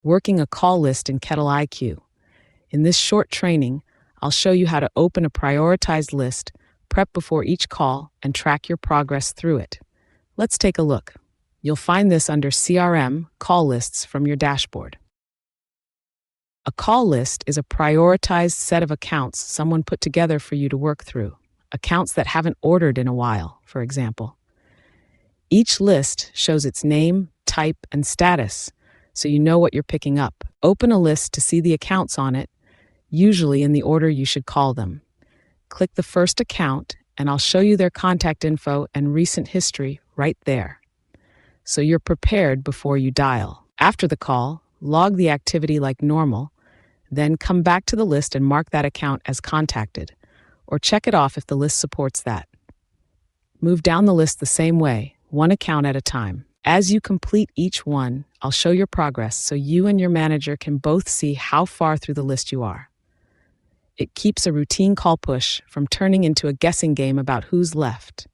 Working a call list in KettleiQ. In this short training, I'll show you how to open a prioritized list, prep before each call, and track your progress through it. Let's take a look. You'll find this under CRM, Call Lists from your dashboard. A call list is a prioritized set of accounts someone put together for you to work through, accounts that haven't ordered in a while, for example. Each list shows its name, type, and status, so you know what you're picking up. Open a list to see the accounts on it, usually in the order you should call them. Click the first account, and I'll show you their contact info and recent history right there, so you're prepared before you dial. After the call, log the activity like normal, then come back to the list and mark that account as contacted, or check it off if the list supports that. Move down the list the same way, one account at a time. As you complete each one, I'll show your progress so you and your manager can both see how far through the list you are. It keeps a routine call push from turning into a guessing game about who's left.